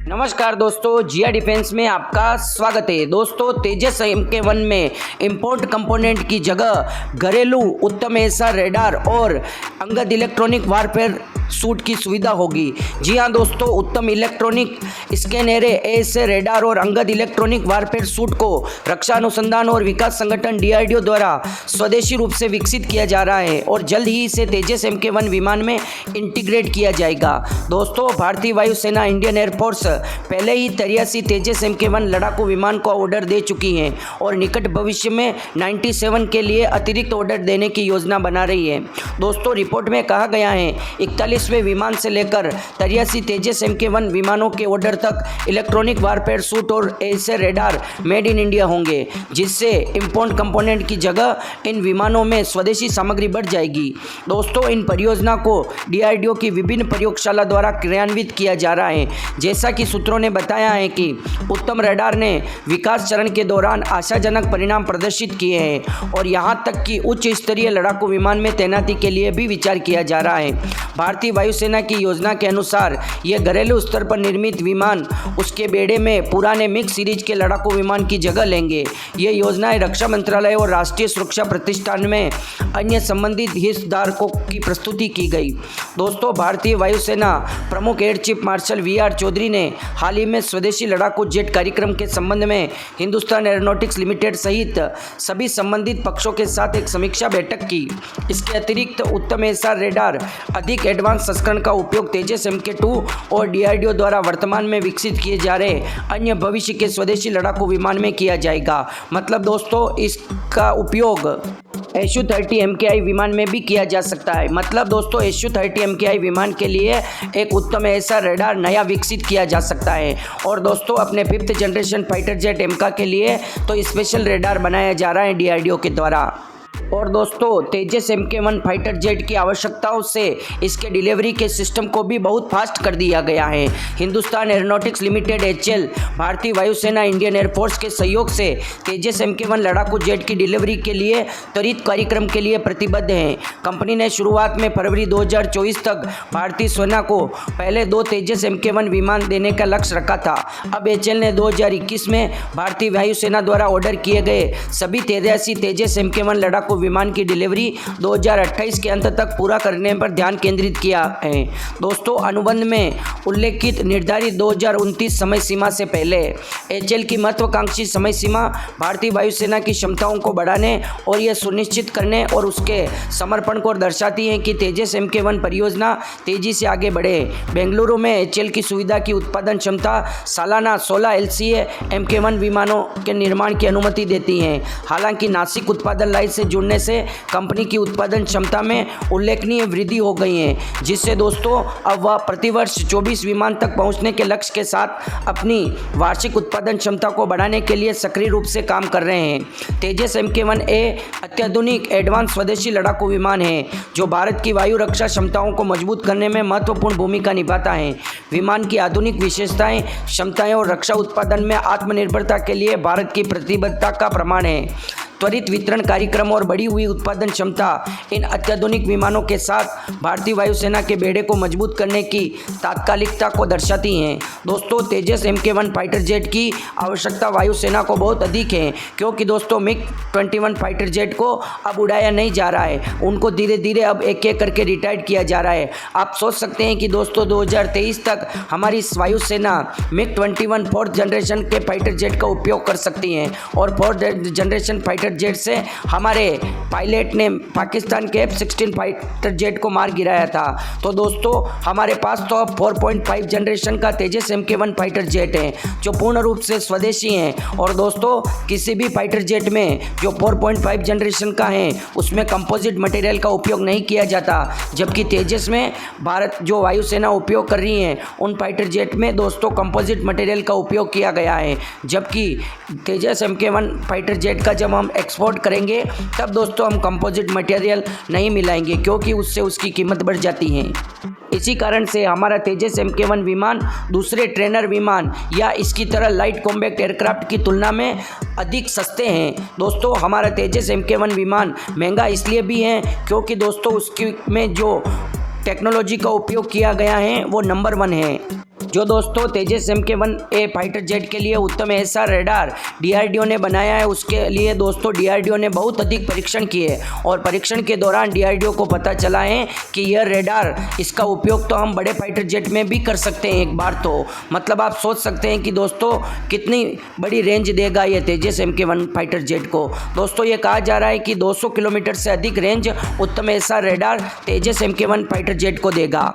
नमस्कार दोस्तों, जिया डिफेंस में आपका स्वागत है। दोस्तों, तेजस MK1 में इंपोर्ट कंपोनेंट की जगह घरेलू उत्तम ऐसा रेडार और अंगद इलेक्ट्रॉनिक वारफेयर सूट की सुविधा होगी। जी हाँ दोस्तों, उत्तम इलेक्ट्रॉनिक स्कैनरे ऐसे रेडार और अंगद इलेक्ट्रॉनिक वारफेयर सूट को रक्षा अनुसंधान और विकास संगठन DRDO द्वारा स्वदेशी रूप से विकसित किया जा रहा है और जल्द ही इसे तेजस MK1 विमान में इंटीग्रेट किया जाएगा। दोस्तों, भारतीय वायुसेना इंडियन एयरफोर्स पहले ही 83 तेजस MK1 लड़ाकू विमान को ऑर्डर दे चुकी है और निकट भविष्य में 97 के लिए अतिरिक्त ऑर्डर देने की योजना बना रही है। दोस्तों, रिपोर्ट में कहा गया है 41वें विमान से लेकर 83 तेजस MK1 विमानों के ऑर्डर तक इलेक्ट्रॉनिक वारफेयर सूट और ऐसे रेडार मेड इन इंडिया होंगे, जिससे इंपोर्ट कंपोनेंट की जगह इन विमानों में स्वदेशी सामग्री बढ़ जाएगी। दोस्तों, इन परियोजना को DRDO की विभिन्न प्रयोगशाला द्वारा क्रियान्वित किया जा रहा है। जैसा कि सूत्रों ने बताया है कि उत्तम रेडार ने विकास चरण के दौरान आशाजनक परिणाम प्रदर्शित किए हैं और यहां तक कि उच्च स्तरीय लड़ाकू विमान में तैनाती के लिए भी विचार किया जा रहा है। भारतीय वायुसेना की योजना के अनुसार ये घरेलू स्तर पर निर्मित विमान उसके बेड़े में पुराने मिक्स सीरीज के लड़ाकू विमान की जगह लेंगे। ये योजनाएं रक्षा मंत्रालय और राष्ट्रीय सुरक्षा प्रतिष्ठान में अन्य संबंधित हितधारकों की प्रस्तुति की गई। दोस्तों, भारतीय वायुसेना प्रमुख air chief marshal VR Chaudhary ने हाल ही में स्वदेशी लड़ाकू जेट कार्यक्रम के संबंध में हिंदुस्तान एरोनॉटिक्स लिमिटेड सहित सभी संबंधित पक्षों के साथ एक समीक्षा बैठक की। इसके अतिरिक्त उत्तम ऐसा रेडार अधिक एडवांस संस्करण का उपयोग तेजस MK2 और DRDO द्वारा वर्तमान में विकसित किए जा रहे अन्य भविष्य के स्वदेशी लड़ाकू विमान में किया जाएगा। मतलब दोस्तों, इसका उपयोग Su-30 MKI विमान में भी किया जा सकता है। मतलब दोस्तों, Su-30 MKI विमान के लिए एक उत्तम ऐसा रेडार नया विकसित किया जा सकता है। और दोस्तों, अपने 5th generation fighter jet MK के लिए तो स्पेशल रेडार बनाया जा रहा है DRDO के द्वारा। और दोस्तों, तेजस MK1 फाइटर जेट की आवश्यकताओं से इसके डिलीवरी के सिस्टम को भी बहुत फास्ट कर दिया गया है। हिंदुस्तान एरोनॉटिक्स लिमिटेड HL भारतीय वायुसेना इंडियन एयरफोर्स के सहयोग से तेजस MK1 लड़ाकू जेट की डिलीवरी के लिए त्वरित कार्यक्रम के लिए प्रतिबद्ध है। कंपनी ने शुरुआत में फरवरी 2024 तक भारतीय सेना को पहले 2 तेजस MK1 विमान देने का लक्ष्य रखा था। अब HL ने 2021 में भारतीय वायुसेना द्वारा ऑर्डर किए गए सभी 83 तेजस MK1 लड़ाकू विमान की डिलीवरी 2028 के अंत तक पूरा करने पर ध्यान केंद्रित किया है। दोस्तों, अनुबंध में उल्लेखित निर्धारित 2029 समय सीमा से पहले HL की महत्वाकांक्षी समय सीमा भारतीय वायुसेना की क्षमताओं को बढ़ाने और यह सुनिश्चित करने और उसके समर्पण को दर्शाती है कि तेजस MK1 परियोजना तेजी से आगे बढ़े। बेंगलुरु में HL की सुविधा की उत्पादन क्षमता सालाना 16 LCA MK1 विमानों के निर्माण की अनुमति देती है। हालांकि नासिक उत्पादन लाइन से जुड़ने से कंपनी की उत्पादन क्षमता में उल्लेखनीय वृद्धि हो गई है, जिससे दोस्तों अब वह प्रतिवर्ष 24 विमान तक पहुंचने के लक्ष्य के साथ अपनी वार्षिक उत्पादन क्षमता को बढ़ाने के लिए सक्रिय रूप से काम कर रहे हैं। तेजस MK1A अत्याधुनिक एडवांस स्वदेशी लड़ाकू विमान है जो भारत की वायु रक्षा क्षमताओं को मजबूत करने में महत्वपूर्ण भूमिका निभाता है। विमान की आधुनिक विशेषताएं, क्षमताएं और रक्षा उत्पादन में आत्मनिर्भरता के लिए भारत की प्रतिबद्धता का प्रमाण है। त्वरित वितरण कार्यक्रम और बढ़ी हुई उत्पादन क्षमता इन अत्याधुनिक विमानों के साथ भारतीय वायुसेना के बेड़े को मजबूत करने की तात्कालिकता को दर्शाती हैं। दोस्तों, तेजस MK1 फाइटर जेट की आवश्यकता वायुसेना को बहुत अधिक है, क्योंकि दोस्तों MiG-21 फाइटर जेट को अब उड़ाया नहीं जा रहा है। उनको धीरे धीरे अब एक एक करके रिटायर्ड किया जा रहा है। आप सोच सकते हैं कि दोस्तों 2023 तक हमारी वायुसेना MiG-21 4th जनरेशन के फाइटर जेट का उपयोग कर सकती है और 4th जनरेशन फाइटर जेट से हमारे पायलट ने पाकिस्तान के F-16 फाइटर जेट को मार गिराया था। तो दोस्तों, हमारे पास तो अब 4.5 जनरेशन का तेजस MK1 फाइटर जेट है जो पूर्ण रूप से स्वदेशी हैं। और दोस्तों, किसी भी फाइटर जेट में जो 4.5 जनरेशन का है उसमें कंपोजिट मटेरियल का उपयोग नहीं किया जाता, जबकि तेजस में भारत जो वायुसेना उपयोग कर रही है उन फाइटर जेट में दोस्तों कंपोजिट मटेरियल का उपयोग किया गया है। जबकि तेजस MK1 फाइटर जेट का जब हम एक्सपोर्ट करेंगे तब दोस्तों हम कंपोजिट मटेरियल नहीं मिलाएंगे, क्योंकि उससे उसकी कीमत बढ़ जाती है। इसी कारण से हमारा तेजस MK1 विमान दूसरे ट्रेनर विमान या इसकी तरह लाइट कॉम्बैक्ट एयरक्राफ्ट की तुलना में अधिक सस्ते हैं। दोस्तों, हमारा तेजस MK1 विमान महंगा इसलिए भी है क्योंकि दोस्तों उसकी में जो टेक्नोलॉजी का उपयोग किया गया है वो नंबर 1 है। जो दोस्तों तेजस MK1A फाइटर जेट के लिए उत्तम ऐसा रेडार DRDO ने बनाया है, उसके लिए दोस्तों DRDO ने बहुत अधिक परीक्षण किए और परीक्षण के दौरान DRDO को पता चला है कि यह रेडार, इसका उपयोग तो हम बड़े फाइटर जेट में भी कर सकते हैं एक बार तो। मतलब आप सोच सकते हैं कि दोस्तों कितनी बड़ी रेंज देगा ये तेजस MK1 फाइटर जेट को। दोस्तों ये कहा जा रहा है कि 200 किलोमीटर से अधिक रेंज उत्तम ऐसा रेडार तेजस MK1 फाइटर जेट को देगा।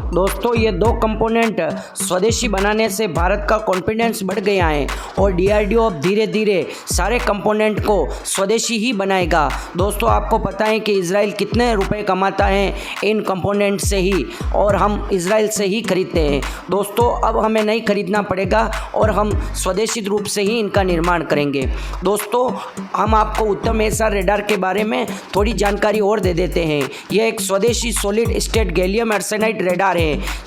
दोस्तों ये दो कंपोनेंट स्वदेशी बनाने से भारत का कॉन्फिडेंस बढ़ गया है और DRDO अब धीरे धीरे सारे कंपोनेंट को स्वदेशी ही बनाएगा। दोस्तों आपको पता है कि इजराइल कितने रुपए कमाता है इन कंपोनेंट से ही, और हम इजराइल से ही खरीदते हैं। दोस्तों अब हमें नहीं खरीदना पड़ेगा और हम स्वदेशी रूप से ही इनका निर्माण करेंगे। दोस्तों हम आपको उत्तम ऐसा रेडार के बारे में थोड़ी जानकारी और दे देते हैं। यह एक स्वदेशी solid state gallium arsenide radar है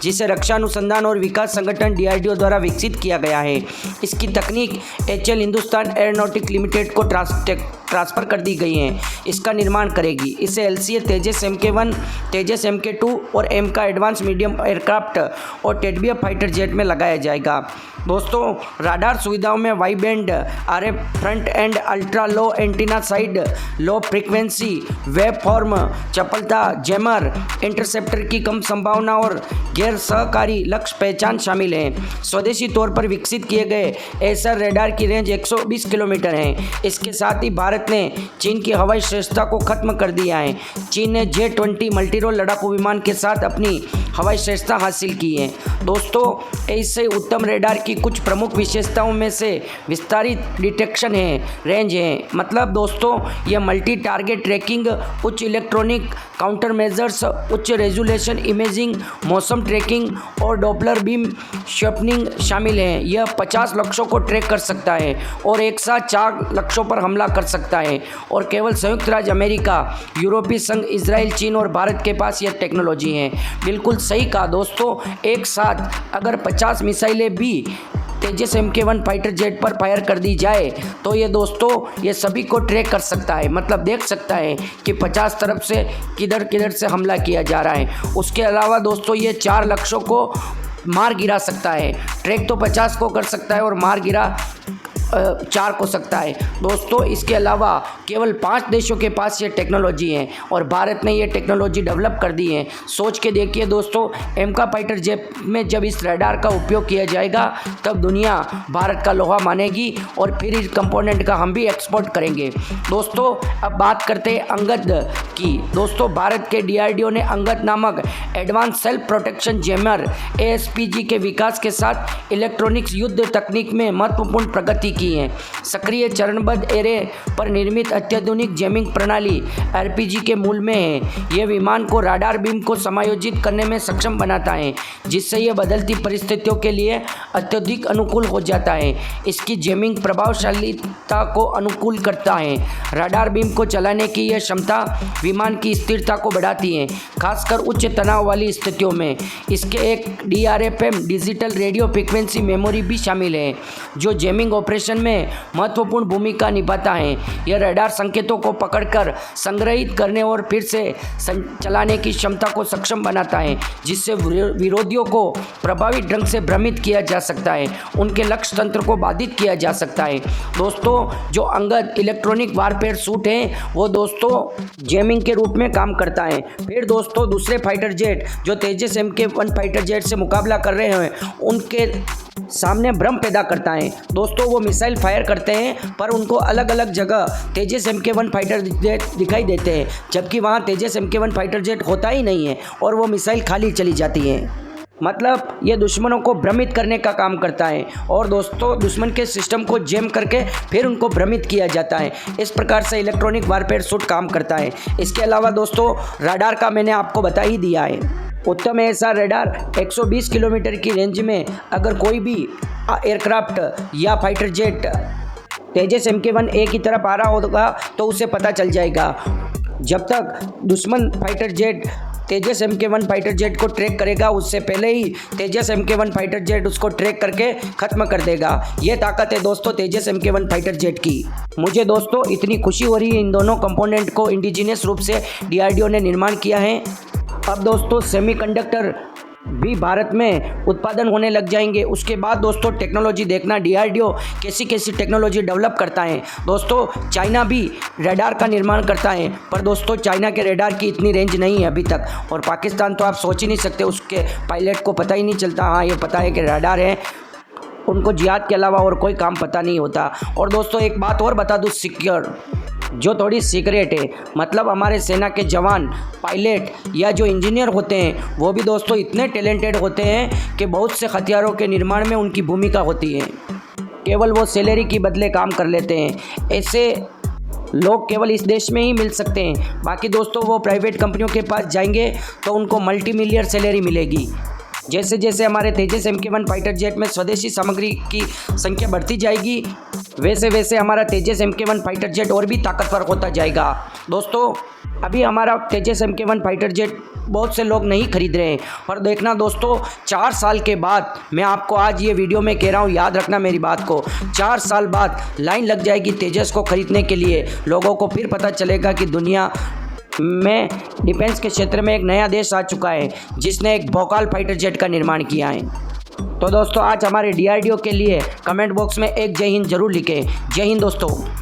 जिसे रक्षा अनुसंधान और विकास संगठन DRDO द्वारा विकसित किया गया है। इसकी तकनीक HAL हिंदुस्तान एरोनॉटिक लिमिटेड को ट्रांसफर कर दी गई है, इसका निर्माण करेगी। इसे LCA तेजस MK1, तेजस MK2 और M का एडवांस मीडियम एयरक्राफ्ट और टेडबिया फाइटर जेट में लगाया जाएगा। दोस्तों राडार सुविधाओं में Y band RF front end ultra low antenna side low frequency wave form चपलता जैमर इंटरसेप्टर की कम संभावना और गैर सहकारी लक्ष्य पहचान शामिल है। स्वदेशी तौर पर विकसित किए गए ऐसा रेडार की रेंज 120 किलोमीटर है। इसके साथ ही भारत ने चीन की हवाई श्रेष्ठता को खत्म कर दिया है। चीन ने J-20 मल्टीरोल लड़ाकू विमान के साथ अपनी हवाई श्रेष्ठता हासिल की है। दोस्तों ऐसे उत्तम रेडार की कुछ प्रमुख विशेषताओं में से विस्तारित डिटेक्शन है, रेंज है। मतलब दोस्तों यह मल्टी टारगेट ट्रैकिंग, उच्च इलेक्ट्रॉनिक काउंटर मेजर्स, उच्च रेजोल्यूशन इमेजिंग, मौसम ट्रैकिंग और डॉपलर बीम शॉर्पनिंग शामिल है। यह 50 लक्ष्यों को ट्रैक कर सकता है और एक साथ 4 लक्ष्यों पर हमला कर सकता है और केवल संयुक्त राज्य अमेरिका, यूरोपीय संघ, इजराइल, चीन और भारत के पास यह टेक्नोलॉजी है। बिल्कुल सही कहा दोस्तों, एक साथ अगर 50 मिसाइलें भी तेजस MK1 फाइटर जेट पर फायर कर दी जाए तो ये दोस्तों ये सभी को ट्रैक कर सकता है। मतलब देख सकता है कि 50 तरफ से किधर किधर से हमला किया जा रहा है। उसके अलावा दोस्तों ये 4 लक्ष्यों को मार गिरा सकता है। ट्रैक तो 50 को कर सकता है और मार गिरा 4 को सकता है। दोस्तों इसके अलावा केवल 5 देशों के पास ये टेक्नोलॉजी है और भारत ने ये टेक्नोलॉजी डेवलप कर दी है। सोच के देखिए दोस्तों, M का फाइटर जेट में जब इस रडार का उपयोग किया जाएगा तब दुनिया भारत का लोहा मानेगी और फिर इस कंपोनेंट का हम भी एक्सपोर्ट करेंगे। दोस्तों अब बात करते हैं अंगद की। दोस्तों भारत के DRDO ने अंगद नामक advance self protection jammer ASPG के विकास के साथ इलेक्ट्रॉनिक्स युद्ध तकनीक में महत्वपूर्ण प्रगति की है। सक्रिय चरणबद्ध एरे पर निर्मित अत्याधुनिक जैमिंग प्रणाली RPG के मूल में है। यह विमान को राडार बीम को समायोजित करने में सक्षम बनाता है, जिससे यह बदलती परिस्थितियों के लिए अत्यधिक अनुकूल हो जाता है। इसकी जैमिंग प्रभावशालीता को अनुकूल करता है। राडार बीम को चलाने की यह क्षमता विमान की स्थिरता को बढ़ाती है, खासकर उच्च तनाव वाली स्थितियों में। इसके एक DRFM digital radio frequency memory भी शामिल है, जो जैमिंग ऑपरेशन में महत्वपूर्ण भूमिका निभाता है। यह रडार संकेतों को पकड़कर संग्रहित करने और फिर से चलाने की क्षमता को सक्षम बनाता है, जिससे विरोधियों को प्रभावी ढंग से भ्रमित किया जा सकता है, उनके लक्ष्य तंत्र को बाधित किया जा सकता है। दोस्तों जो अंगद इलेक्ट्रॉनिक वारफेयर सूट है वो दोस्तों जैमिंग के रूप में काम करता है। फिर दोस्तों दूसरे फाइटर जेट जो तेजस MK1 फाइटर जेट से मुकाबला कर रहे हैं उनके सामने भ्रम पैदा करता है। दोस्तों वो मिसाइल फायर करते हैं पर उनको अलग अलग जगह तेजस MK1 फाइटर जेट दिखाई देते हैं, जबकि वहाँ तेजस MK1 फाइटर जेट होता ही नहीं है और वो मिसाइल खाली चली जाती है। मतलब ये दुश्मनों को भ्रमित करने का काम करता है और दोस्तों दुश्मन के सिस्टम को जैम करके फिर उनको भ्रमित किया जाता है। इस प्रकार से इलेक्ट्रॉनिक वारफेयर सूट काम करता है। इसके अलावा दोस्तों रडार का मैंने आपको बता ही दिया है। उत्तम ऐसा रडार 120 किलोमीटर की रेंज में अगर कोई भी एयरक्राफ्ट या फाइटर जेट तेजस MK1A की तरफ आ रहा होगा तो उसे पता चल जाएगा। जब तक दुश्मन फाइटर जेट तेजस MK1 फाइटर जेट को ट्रैक करेगा उससे पहले ही तेजस MK1 फाइटर जेट उसको ट्रैक करके ख़त्म कर देगा। ये ताकत है दोस्तों तेजस MK1 फाइटर जेट की। मुझे दोस्तों इतनी खुशी हो रही है इन दोनों कंपोनेंट को इंडिजीनियस रूप से DRDO ने निर्माण किया है। अब दोस्तों सेमीकंडक्टर भी भारत में उत्पादन होने लग जाएंगे। उसके बाद दोस्तों टेक्नोलॉजी देखना, डीआरडीओ कैसी कैसी टेक्नोलॉजी डेवलप करता है। दोस्तों चाइना भी रडार का निर्माण करता है, पर दोस्तों चाइना के रडार की इतनी रेंज नहीं है अभी तक। और पाकिस्तान तो आप सोच ही नहीं सकते, उसके पायलट को पता ही नहीं चलता। हाँ, ये पता है कि रडार है, उनको जिहाद के अलावा और कोई काम पता नहीं होता। और दोस्तों एक बात और बता दूँ सिक्योर, जो थोड़ी सीक्रेट है, मतलब हमारे सेना के जवान, पायलट या जो इंजीनियर होते हैं वो भी दोस्तों इतने टैलेंटेड होते हैं कि बहुत से हथियारों के निर्माण में उनकी भूमिका होती है। केवल वो सैलरी की बदले काम कर लेते हैं। ऐसे लोग केवल इस देश में ही मिल सकते हैं। बाकी दोस्तों वो प्राइवेट कंपनियों के पास जाएंगे तो उनको मल्टी मिलियन सैलरी मिलेगी। जैसे जैसे हमारे तेजस MK1 फाइटर जेट में स्वदेशी सामग्री की संख्या बढ़ती जाएगी, वैसे वैसे हमारा तेजस MK1 फाइटर जेट और भी ताकतवर होता जाएगा। दोस्तों अभी हमारा तेजस MK1 फाइटर जेट बहुत से लोग नहीं खरीद रहे हैं, पर देखना दोस्तों 4 साल के बाद, मैं आपको आज ये वीडियो में कह रहा हूँ, याद रखना मेरी बात को, 4 साल बाद लाइन लग जाएगी तेजस को खरीदने के लिए। लोगों को फिर पता चलेगा कि दुनिया में डिफेंस के क्षेत्र में एक नया देश आ चुका है जिसने एक भोकाल फाइटर जेट का निर्माण किया है। तो दोस्तों आज हमारे DRDO के लिए कमेंट बॉक्स में एक जय हिंद जरूर लिखें। जय हिंद दोस्तों।